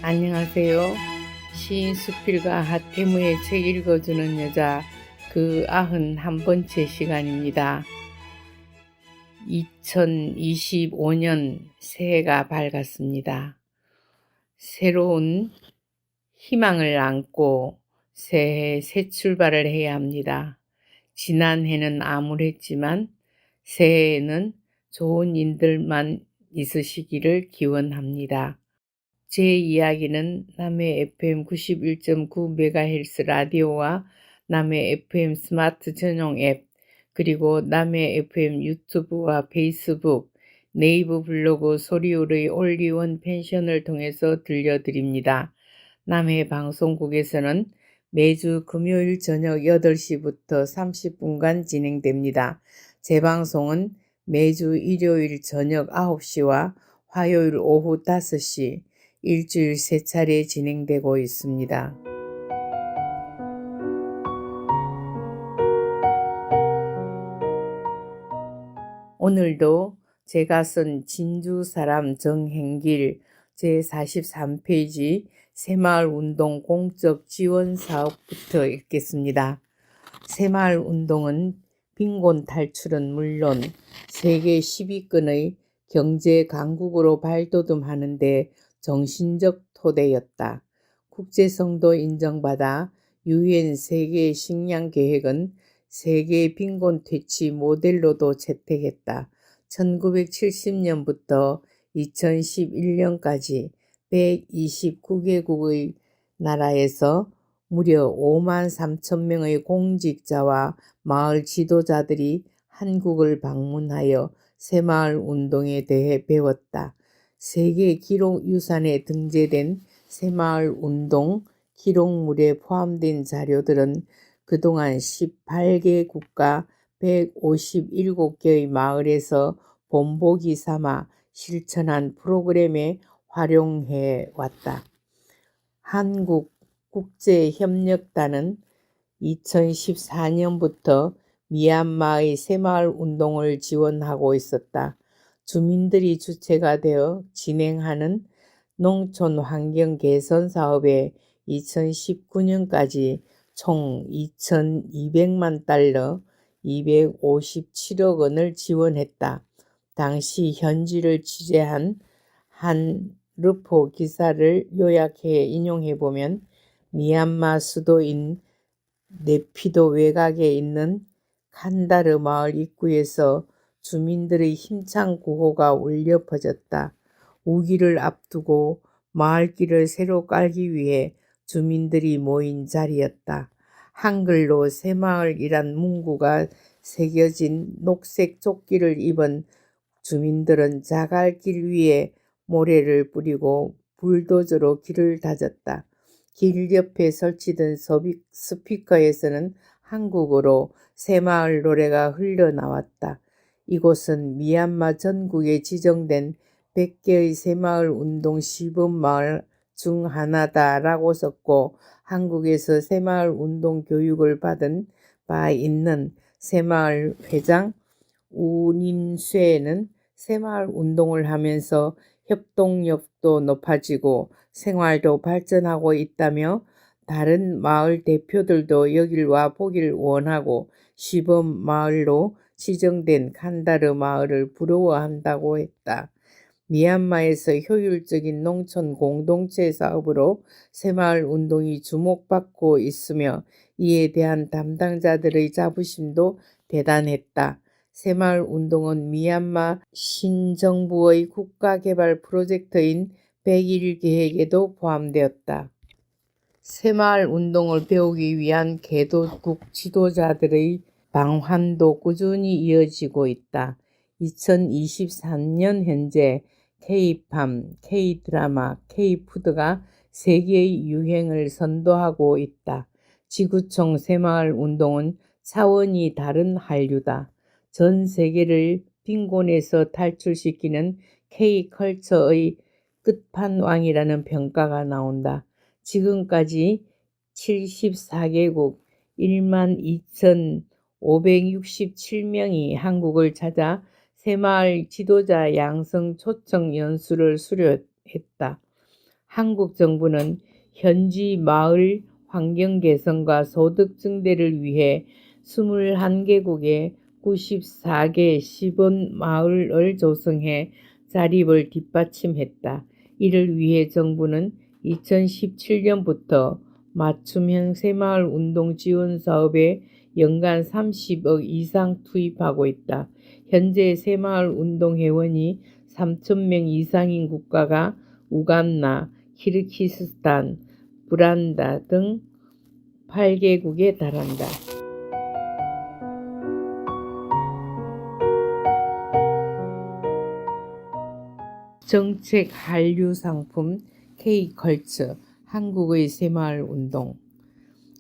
안녕하세요. 시인 수필가 하태무의 책 읽어주는 여자 그 91번째 시간입니다. 2025년 새해가 밝았습니다. 새로운 희망을 안고 새해 새 출발을 해야 합니다. 지난 해는 암울했지만 새해에는 좋은 일들만 있으시기를 기원합니다. 제 이야기는 남해 FM 91.9MHz 라디오와 남해 FM 스마트 전용 앱, 그리고 남해 FM 유튜브와 페이스북, 네이버 블로그 소리울의 올리원 펜션을 통해서 들려드립니다. 남해 방송국에서는 매주 금요일 저녁 8시부터 30분간 진행됩니다. 재방송은 매주 일요일 저녁 9시와 화요일 오후 5시, 일주일 3차례 진행되고 있습니다. 오늘도 제가 쓴 진주사람 정행길 제43페이지 새마을운동 공적 지원 사업부터 읽겠습니다. 새마을운동은 빈곤 탈출은 물론 세계 10위권의 경제 강국으로 발돋움하는 데 정신적 토대였다. 국제성도 인정받아 유엔 세계 식량 계획은 세계 빈곤 퇴치 모델로도 채택했다. 1970년부터 2011년까지 129개국의 나라에서 무려 5만 3천 명의 공직자와 마을 지도자들이 한국을 방문하여 새마을 운동에 대해 배웠다. 세계 기록유산에 등재된 새마을 운동 기록물에 포함된 자료들은 그동안 18개 국가 157개의 마을에서 본보기 삼아 실천한 프로그램에 활용해 왔다. 한국국제협력단은 2014년부터 미얀마의 새마을 운동을 지원하고 있었다. 주민들이 주체가 되어 진행하는 농촌 환경 개선 사업에 2019년까지 총 2,200만 달러, 257억 원을 지원했다. 당시 현지를 취재한 한 르포 기사를 요약해 인용해보면, 미얀마 수도인 네피도 외곽에 있는 칸다르 마을 입구에서 주민들의 힘찬 구호가 울려 퍼졌다. 우기를 앞두고 마을길을 새로 깔기 위해 주민들이 모인 자리였다. 한글로 새마을이란 문구가 새겨진 녹색 조끼를 입은 주민들은 자갈길 위에 모래를 뿌리고 불도저로 길을 다졌다. 길 옆에 설치된 스피커에서는 한국어로 새마을 노래가 흘러나왔다. 이곳은 미얀마 전국에 지정된 100개의 새마을 운동 시범마을 중 하나다라고 썼고, 한국에서 새마을 운동 교육을 받은 바 있는 새마을 회장 우닌쇠는 새마을 운동을 하면서 협동력도 높아지고 생활도 발전하고 있다며, 다른 마을 대표들도 여길 와 보길 원하고 시범 마을로 지정된 칸다르 마을을 부러워한다고 했다. 미얀마에서 효율적인 농촌 공동체 사업으로 새마을 운동이 주목받고 있으며 이에 대한 담당자들의 자부심도 대단했다. 새마을 운동은 미얀마 신정부의 국가개발 프로젝트인 100일 계획에도 포함되었다. 새마을 운동을 배우기 위한 개도국 지도자들의 방환도 꾸준히 이어지고 있다. 2023년 현재 K-팜, K-드라마, K-푸드가 세계의 유행을 선도하고 있다. 지구촌 새마을 운동은 차원이 다른 한류다. 전 세계를 빈곤에서 탈출시키는 K-컬처의 끝판왕이라는 평가가 나온다. 지금까지 74개국 12,567명이 한국을 찾아 새마을 지도자 양성 초청 연수를 수료했다. 한국 정부는 현지 마을 환경 개선과 소득 증대를 위해 21개국의 94개 시범 마을을 조성해 자립을 뒷받침했다. 이를 위해 정부는 2017년부터 맞춤형 새마을 운동 지원 사업에 연간 30억 이상 투입하고 있다. 현재 새마을 운동 회원이 3,000명 이상인 국가가 우간다, 키르기스스탄, 부란다 등 8개국에 달한다. 정책 한류 상품 K컬처 한국의 새마을 운동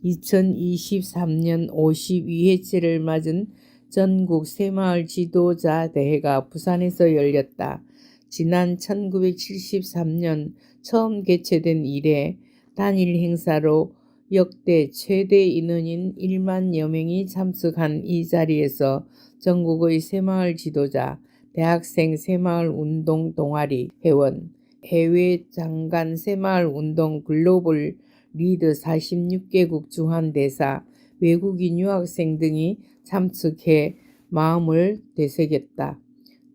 2023년 52회째를 맞은 전국 새마을 지도자 대회가 부산에서 열렸다. 지난 1973년 처음 개최된 이래 단일 행사로 역대 최대 인원인 1만여 명이 참석한 이 자리에서 전국의 새마을 지도자, 대학생 새마을 운동 동아리 회원, 해외 장관 새마을 운동 글로벌 리더 46개국 주한대사, 외국인 유학생 등이 참석해 마음을 되새겼다.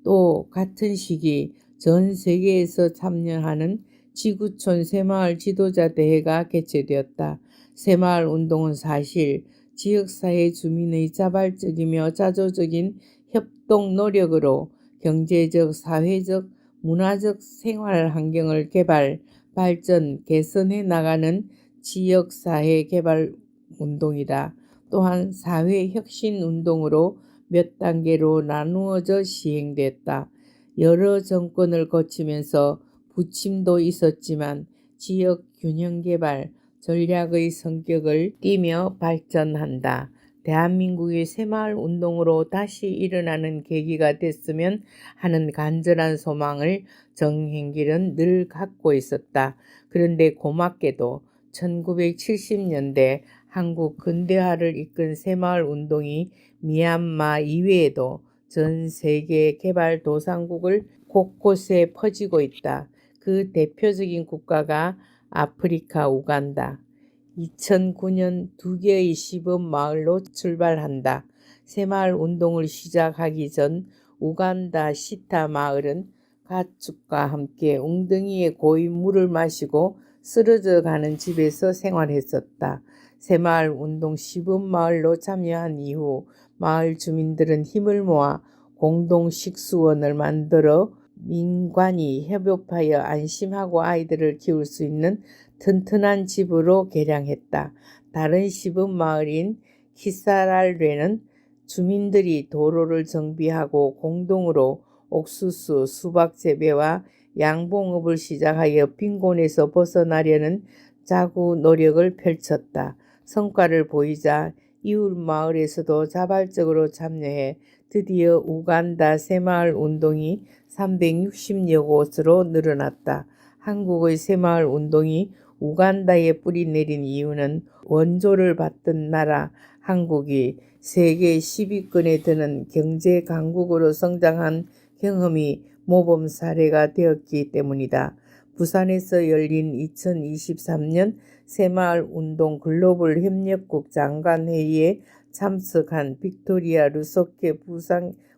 또 같은 시기 전 세계에서 참여하는 지구촌 새마을 지도자 대회가 개최되었다. 새마을 운동은 사실 지역사회 주민의 자발적이며 자조적인 협동 노력으로 경제적, 사회적, 문화적 생활 환경을 개발, 발전, 개선해 나가는 지역사회 개발 운동이다. 또한 사회혁신 운동으로 몇 단계로 나누어져 시행됐다. 여러 정권을 거치면서 부침도 있었지만 지역 균형 개발 전략의 성격을 띠며 발전한다. 대한민국의 새마을 운동으로 다시 일어나는 계기가 됐으면 하는 간절한 소망을 정행길은 늘 갖고 있었다. 그런데 고맙게도 1970년대 한국 근대화를 이끈 새마을 운동이 미얀마 이외에도 전 세계 개발도상국을 곳곳에 퍼지고 있다. 그 대표적인 국가가 아프리카 우간다. 2009년 2개의 시범 마을로 출발한다. 새마을 운동을 시작하기 전 우간다 시타 마을은 가축과 함께 웅덩이에 고인 물을 마시고 쓰러져 가는 집에서 생활했었다. 새마을 운동 시범 마을로 참여한 이후 마을 주민들은 힘을 모아 공동 식수원을 만들어 민관이 협업하여 안심하고 아이들을 키울 수 있는 튼튼한 집으로 개량했다. 다른 시범 마을인 키사랄레는 주민들이 도로를 정비하고 공동으로 옥수수, 수박 재배와 양봉업을 시작하여 빈곤에서 벗어나려는 자구 노력을 펼쳤다. 성과를 보이자 이웃 마을에서도 자발적으로 참여해 드디어 우간다 새마을 운동이 360여 곳으로 늘어났다. 한국의 새마을 운동이 우간다에 뿌리 내린 이유는 원조를 받던 나라 한국이 세계 10위권에 드는 경제 강국으로 성장한 경험이 모범 사례가 되었기 때문이다. 부산에서 열린 2023년 새마을 운동 글로벌 협력국 장관회의에 참석한 빅토리아 루소케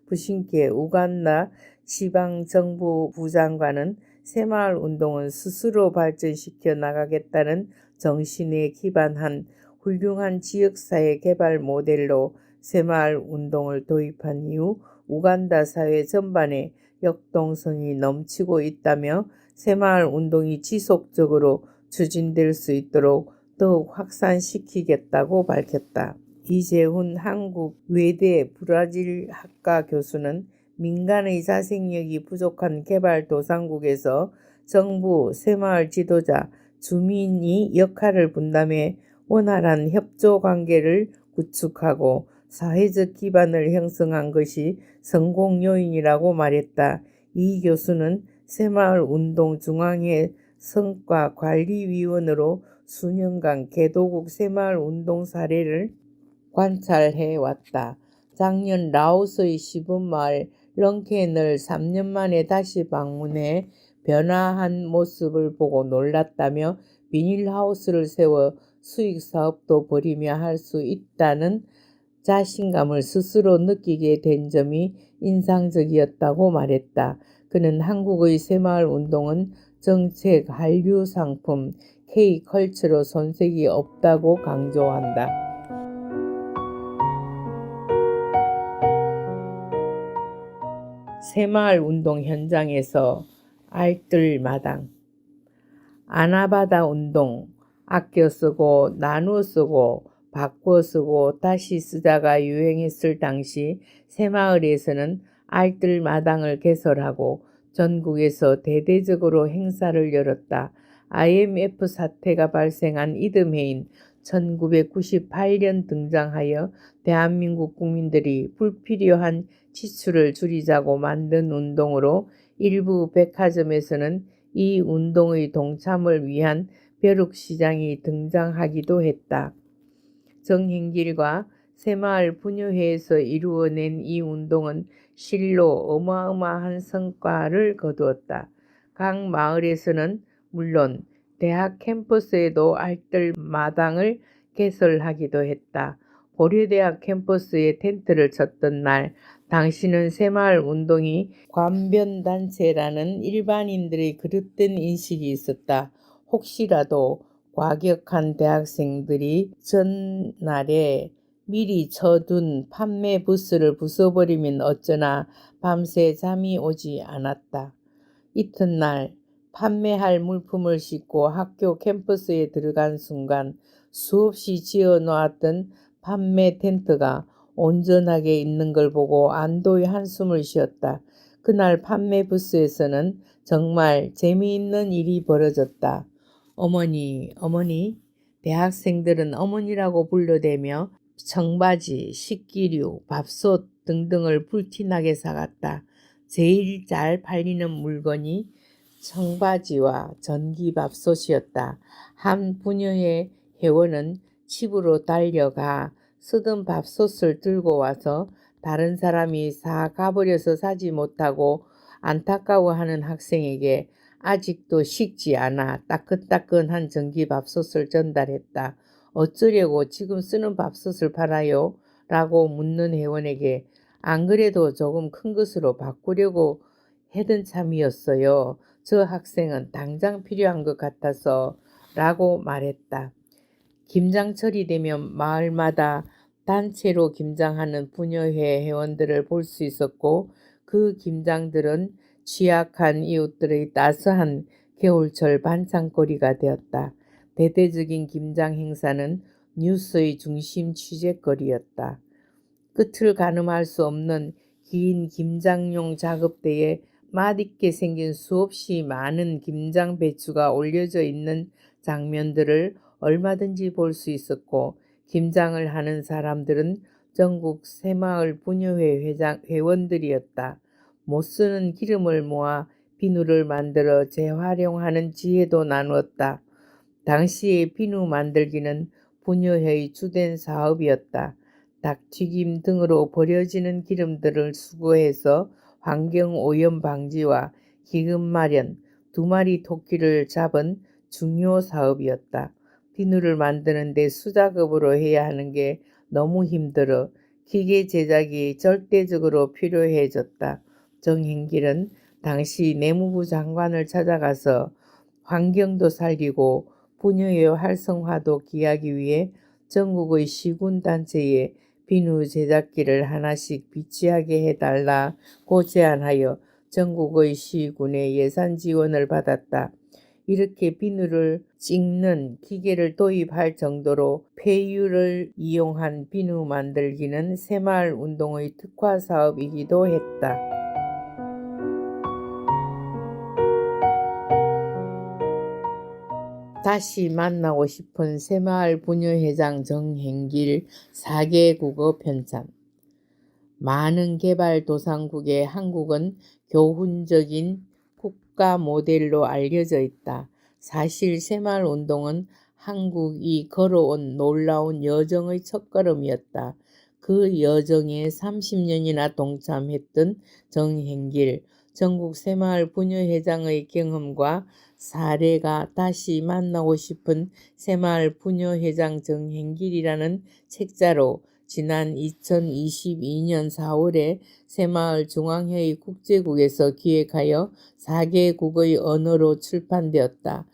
부신케 우간다 지방정부 부장관은 새마을 운동은 스스로 발전시켜 나가겠다는 정신에 기반한 훌륭한 지역사회 개발 모델로 새마을 운동을 도입한 이후 우간다 사회 전반에 역동성이 넘치고 있다며 새마을 운동이 지속적으로 추진될 수 있도록 더욱 확산시키겠다고 밝혔다. 이재훈 한국 외대 브라질 학과 교수는 민간의 자생력이 부족한 개발도상국에서 정부, 새마을 지도자, 주민이 역할을 분담해 원활한 협조 관계를 구축하고 사회적 기반을 형성한 것이 성공 요인이라고 말했다. 이 교수는 새마을 운동 중앙회 성과관리위원으로 수년간 개도국 새마을 운동 사례를 관찰해 왔다. 작년 라오스의 시범마을 렁켄을 3년 만에 다시 방문해 변화한 모습을 보고 놀랐다며 비닐하우스를 세워 수익사업도 벌이며 할 수 있다는 자신감을 스스로 느끼게 된 점이 인상적이었다고 말했다. 그는 한국의 새마을 운동은 정책, 한류 상품, K컬처로 손색이 없다고 강조한다. 새마을 운동 현장에서 알뜰마당, 아나바다 운동, 아껴 쓰고 나누어 쓰고 바꿔 쓰고 다시 쓰다가 유행했을 당시 새마을에서는 알뜰마당을 개설하고 전국에서 대대적으로 행사를 열었다. IMF 사태가 발생한 이듬해인 1998년 등장하여 대한민국 국민들이 불필요한 지출을 줄이자고 만든 운동으로 일부 백화점에서는 이 운동의 동참을 위한 벼룩시장이 등장하기도 했다. 정행길과 새마을 분유회에서 이루어낸 이 운동은 실로 어마어마한 성과를 거두었다. 각 마을에서는 물론 대학 캠퍼스에도 알뜰마당을 개설하기도 했다. 고려대학 캠퍼스에 텐트를 쳤던 날, 당시는 새마을 운동이 관변단체라는 일반인들의 그릇된 인식이 있었다. 혹시라도 과격한 대학생들이 전날에 미리 쳐둔 판매 부스를 부숴버리면 어쩌나 밤새 잠이 오지 않았다. 이튿날 판매할 물품을 싣고 학교 캠퍼스에 들어간 순간 수없이 지어 놓았던 판매 텐트가 온전하게 있는 걸 보고 안도의 한숨을 쉬었다. 그날 판매 부스에서는 정말 재미있는 일이 벌어졌다. 어머니, 대학생들은 어머니라고 불러대며 청바지, 식기류, 밥솥 등등을 불티나게 사갔다. 제일 잘 팔리는 물건이 청바지와 전기밥솥이었다. 한 부녀의 회원은 집으로 달려가 쓰던 밥솥을 들고 와서 다른 사람이 사 가버려서 사지 못하고 안타까워하는 학생에게 아직도 식지 않아 따끈따끈한 전기밥솥을 전달했다. 어쩌려고 지금 쓰는 밥솥을 팔아요? 라고 묻는 회원에게 안 그래도 조금 큰 것으로 바꾸려고 하던 참이었어요. 저 학생은 당장 필요한 것 같아서 라고 말했다. 김장철이 되면 마을마다 단체로 김장하는 부녀회 회원들을 볼 수 있었고 그 김장들은 취약한 이웃들의 따스한 겨울철 반찬거리가 되었다. 대대적인 김장 행사는 뉴스의 중심 취재거리였다. 끝을 가늠할 수 없는 긴 김장용 작업대에 맛있게 생긴 수없이 많은 김장 배추가 올려져 있는 장면들을 얼마든지 볼 수 있었고 김장을 하는 사람들은 전국 새마을 분유회 회원들이었다. 못쓰는 기름을 모아 비누를 만들어 재활용하는 지혜도 나누었다. 당시의 비누 만들기는 분유회의 주된 사업이었다. 닭튀김 등으로 버려지는 기름들을 수거해서 환경오염 방지와 기금 마련, 2마리 토끼를 잡은 중요 사업이었다. 비누를 만드는 데 수작업으로 해야 하는 게 너무 힘들어 기계 제작이 절대적으로 필요해졌다. 정행길은 당시 내무부 장관을 찾아가서 환경도 살리고 분유회 활성화도 기하기 위해 전국의 시군단체에 비누 제작기를 하나씩 비치하게 해달라고 제안하여 전국의 시군의 예산 지원을 받았다. 이렇게 비누를 찍는 기계를 도입할 정도로 폐유를 이용한 비누 만들기는 새마을 운동의 특화 사업이기도 했다. 다시 만나고 싶은 새마을 분유회장 정행길 4개 국어 편찬. 많은 개발도상국의 한국은 교훈적인 국가 모델로 알려져 있다. 사실 새마을 운동은 한국이 걸어온 놀라운 여정의 첫걸음이었다. 그 여정에 30년이나 동참했던 정행길, 전국 새마을 부녀회장의 경험과 사례가 다시 만나고 싶은 새마을 부녀회장 정행길이라는 책자로 지난 2022년 4월에 새마을 중앙회의 국제국에서 기획하여 4개국의 언어로 출판되었다.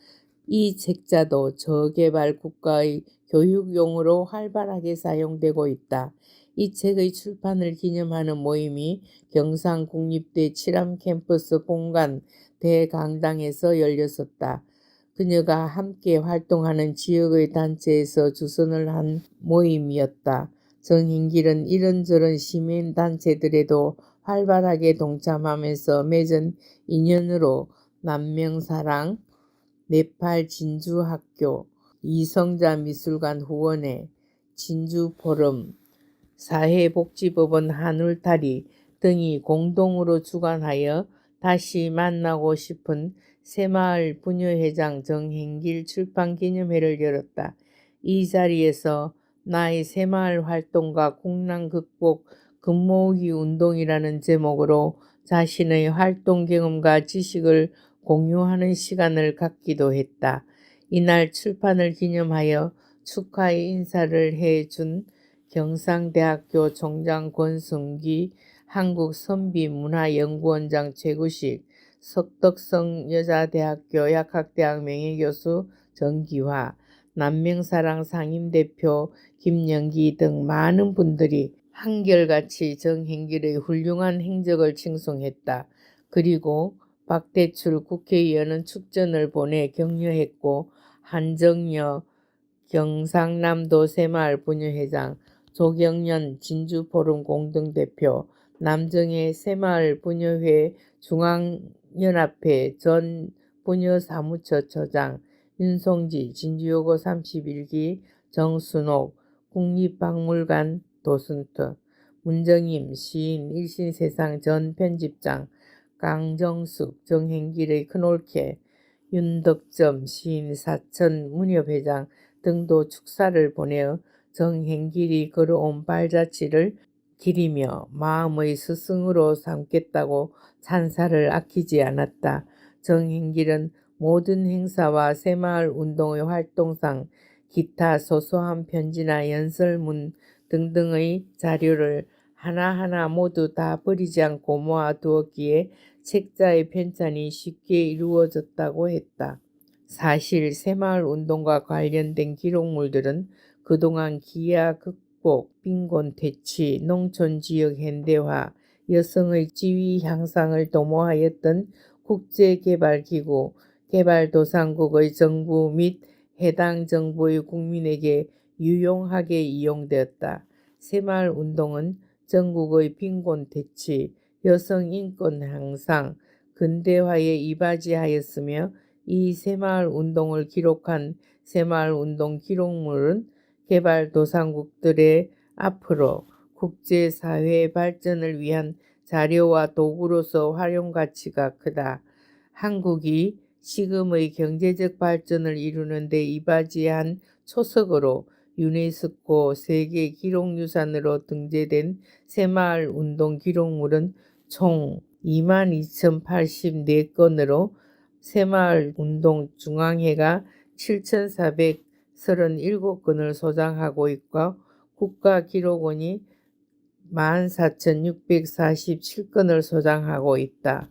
이 책자도 저개발 국가의 교육용으로 활발하게 사용되고 있다. 이 책의 출판을 기념하는 모임이 경상국립대 칠암캠퍼스 본관 대강당에서 열렸었다. 그녀가 함께 활동하는 지역의 단체에서 주선을 한 모임이었다. 정행길은 이런저런 시민단체들에도 활발하게 동참하면서 맺은 인연으로 남명사랑, 네팔 진주학교, 이성자미술관 후원회, 진주포럼, 사회복지법원 한울타리 등이 공동으로 주관하여 다시 만나고 싶은 새마을 부녀회장 정행길 출판기념회를 열었다. 이 자리에서 나의 새마을 활동과 국난 극복 금모으기 운동이라는 제목으로 자신의 활동 경험과 지식을 공유하는 시간을 갖기도 했다. 이날 출판을 기념하여 축하의 인사를 해준 경상대학교 총장 권성기, 한국선비문화연구원장 최구식, 석덕성 여자대학교 약학대학 명예교수 정기화, 남명사랑 상임대표 김영기 등 많은 분들이 한결같이 정행길의 훌륭한 행적을 칭송했다. 그리고 박대출 국회의원은 축전을 보내 격려했고 한정여 경상남도 새마을 부녀회장, 조경련 진주포럼 공동대표, 남정혜 새마을 부녀회 중앙연합회 전 부녀사무처처장, 윤송지 진주여고 31기, 정순옥 국립박물관 도슨트, 문정임 시인 일신세상 전 편집장, 강정숙 정행길의 큰올케, 윤덕점 시인 사천 문협회장 등도 축사를 보내어 정행길이 걸어온 발자취를 기리며 마음의 스승으로 삼겠다고 찬사를 아끼지 않았다. 정행길은 모든 행사와 새마을 운동의 활동상 기타 소소한 편지나 연설문 등등의 자료를 하나하나 모두 다 버리지 않고 모아두었기에 책자의 편찬이 쉽게 이루어졌다고 했다. 사실 새마을 운동과 관련된 기록물들은 그동안 기아 극복, 빈곤 퇴치, 농촌지역 현대화, 여성의 지위 향상을 도모하였던 국제개발기구, 개발도상국의 정부 및 해당 정부의 국민에게 유용하게 이용되었다. 새마을 운동은 전국의 빈곤 퇴치, 여성 인권 향상, 근대화에 이바지하였으며 이 새마을 운동을 기록한 새마을 운동 기록물은 개발도상국들의 앞으로 국제사회 발전을 위한 자료와 도구로서 활용 가치가 크다. 한국이 지금의 경제적 발전을 이루는 데 이바지한 초석으로 유네스코 세계 기록유산으로 등재된 새마을 운동 기록물은 총 22,084건으로 새마을 운동 중앙회가 7,437건을 소장하고 있고 국가기록원이 14,647건을 소장하고 있다.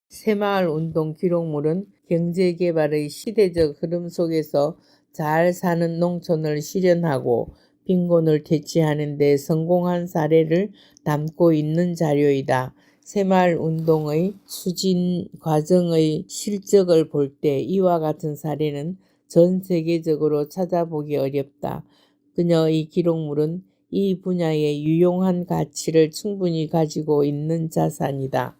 새마을 운동 기록물은 경제개발의 시대적 흐름 속에서 잘 사는 농촌을 실현하고 빈곤을 퇴치하는 데 성공한 사례를 담고 있는 자료이다. 새마을 운동의 추진 과정의 실적을 볼 때 이와 같은 사례는 전 세계적으로 찾아보기 어렵다. 그녀의 기록물은 이 분야의 유용한 가치를 충분히 가지고 있는 자산이다.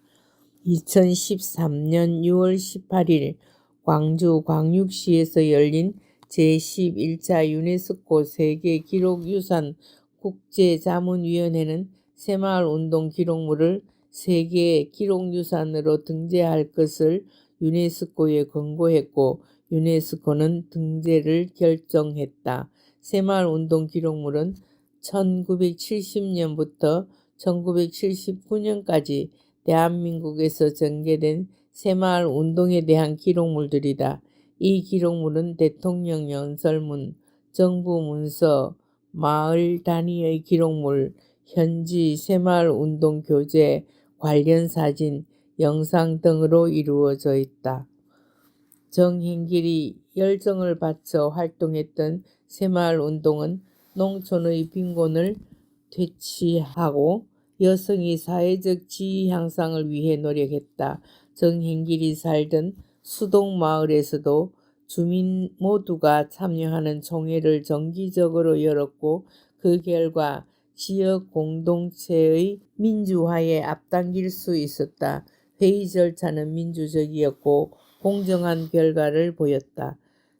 2013년 6월 18일 광주 광육시에서 열린 제11차 유네스코 세계기록유산 국제자문위원회는 새마을 운동 기록물을 세계 기록유산으로 등재할 것을 유네스코에 권고했고 유네스코는 등재를 결정했다. 새마을 운동 기록물은 1970년부터 1979년까지 대한민국에서 전개된 새마을 운동에 대한 기록물들이다. 이 기록물은 대통령 연설문, 정부 문서, 마을 단위의 기록물, 현지 새마을 운동 교재, 관련 사진, 영상 등으로 이루어져 있다. 정행길이 열정을 바쳐 활동했던 새마을 운동은 농촌의 빈곤을 퇴치하고 여성의 사회적 지위 향상을 위해 노력했다. 정행길이 살던 수동 마을에서도 주민 모두가 참여하는 총회를 정기적으로 열었고 그 결과 지역 공동체의 민주화에 앞당길 수 있었다. 회의 절차는 민주적이었고 공정한 결과를 보였다.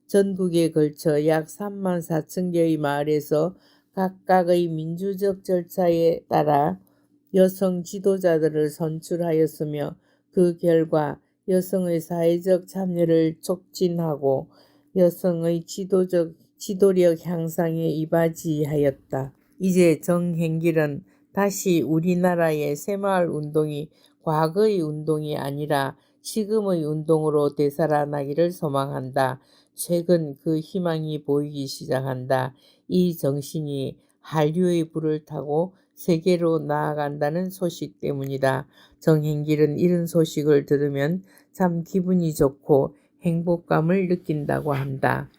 전국에 걸쳐 약 3만 4천 개의 마을에서 각각의 민주적 절차에 따라 여성 지도자들을 선출하였으며 그 결과 여성의 사회적 참여를 촉진하고 여성의 지도력 향상에 이바지하였다. 이제 정행길은 다시 우리나라의 새마을 운동이 과거의 운동이 아니라 지금의 운동으로 되살아나기를 소망한다. 최근 그 희망이 보이기 시작한다. 이 정신이 한류의 불을 타고 세계로 나아간다는 소식 때문이다. 정행길은 이런 소식을 들으면 참 기분이 좋고 행복감을 느낀다고 한다.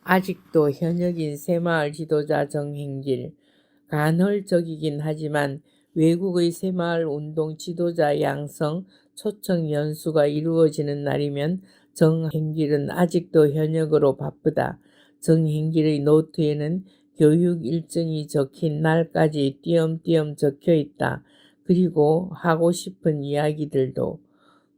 아직도 현역인 새마을 지도자 정행길. 간헐적이긴 하지만 외국의 새마을 운동 지도자 양성 초청 연수가 이루어지는 날이면 정행길은 아직도 현역으로 바쁘다. 정행길의 노트에는 교육 일정이 적힌 날까지 띄엄띄엄 적혀 있다. 그리고 하고 싶은 이야기들도.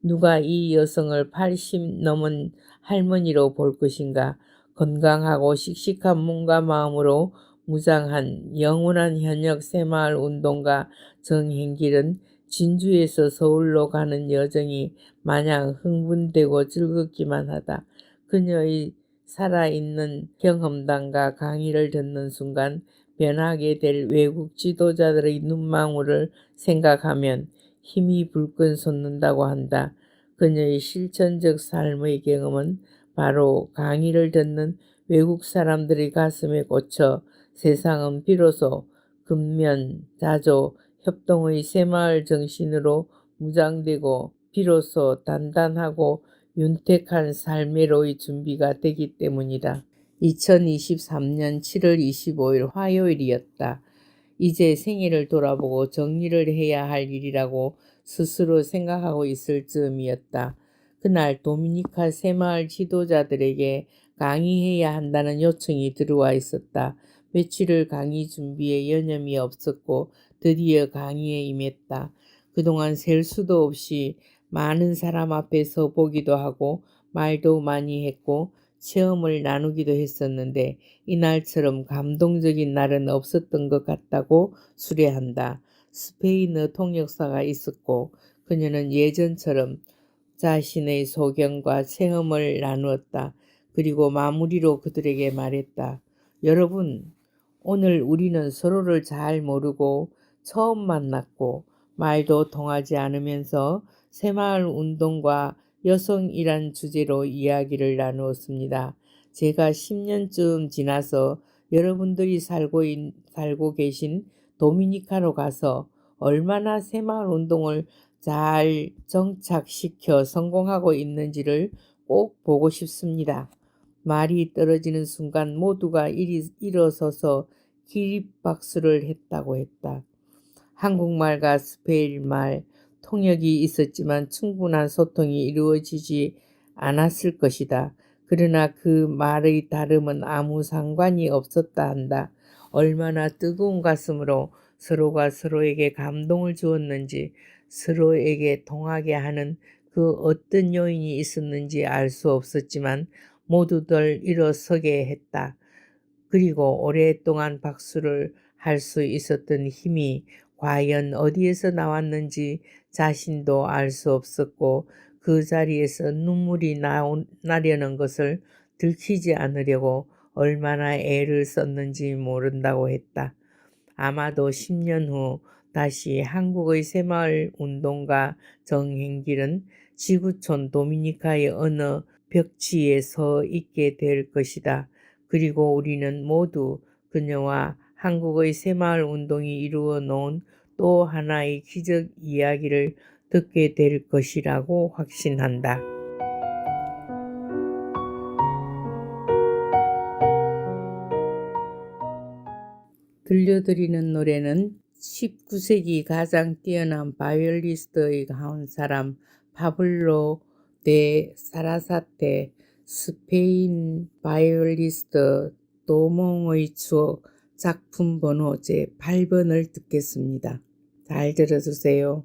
누가 이 여성을 80 넘은 할머니로 볼 것인가? 건강하고 씩씩한 몸과 마음으로 무장한 영원한 현역 새마을 운동가 정행길은 진주에서 서울로 가는 여정이 마냥 흥분되고 즐겁기만 하다. 그녀의 살아있는 경험담과 강의를 듣는 순간 변하게 될 외국 지도자들의 눈망울을 생각하면 힘이 불끈 솟는다고 한다. 그녀의 실천적 삶의 경험은 바로 강의를 듣는 외국 사람들의 가슴에 꽂혀 세상은 비로소 근면, 자조, 협동의 새마을 정신으로 무장되고 비로소 단단하고 윤택한 삶의로의 준비가 되기 때문이다. 2023년 7월 25일 화요일이었다. 이제 생일을 돌아보고 정리를 해야 할 일이라고 스스로 생각하고 있을 즈음이었다. 그날 도미니카 새마을 지도자들에게 강의해야 한다는 요청이 들어와 있었다. 며칠을 강의 준비에 여념이 없었고 드디어 강의에 임했다. 그동안 셀 수도 없이 많은 사람 앞에서 보기도 하고 말도 많이 했고 체험을 나누기도 했었는데 이날처럼 감동적인 날은 없었던 것 같다고 수례한다. 스페인어 통역사가 있었고 그녀는 예전처럼 자신의 소견과 체험을 나누었다. 그리고 마무리로 그들에게 말했다. 여러분, 오늘 우리는 서로를 잘 모르고 처음 만났고 말도 통하지 않으면서 새마을 운동과 여성이란 주제로 이야기를 나누었습니다. 제가 10년쯤 지나서 여러분들이 살고 계신 도미니카로 가서 얼마나 새마을 운동을 잘 정착시켜 성공하고 있는지를 꼭 보고 싶습니다. 말이 떨어지는 순간 모두가 일어서서 기립박수를 했다고 했다. 한국말과 스페인말 통역이 있었지만 충분한 소통이 이루어지지 않았을 것이다. 그러나 그 말의 다름은 아무 상관이 없었다 한다. 얼마나 뜨거운 가슴으로 서로가 서로에게 감동을 주었는지 서로에게 통하게 하는 그 어떤 요인이 있었는지 알 수 없었지만 모두들 일어서게 했다. 그리고 오랫동안 박수를 할 수 있었던 힘이 과연 어디에서 나왔는지 자신도 알 수 없었고 그 자리에서 눈물이 나려는 것을 들키지 않으려고 얼마나 애를 썼는지 모른다고 했다. 아마도 10년 후 다시 한국의 새마을 운동가 정행길은 지구촌 도미니카의 어느 벽지에 서 있게 될 것이다. 그리고 우리는 모두 그녀와 한국의 새마을 운동이 이루어 놓은 또 하나의 기적 이야기를 듣게 될 것이라고 확신한다. 들려드리는 노래는 19세기 가장 뛰어난 바이올리스트의 한 사람 파블로 데 사라사테, 스페인 바이올리스트 도몽의 추억, 작품 번호 제 8번을 듣겠습니다. 잘 들어주세요.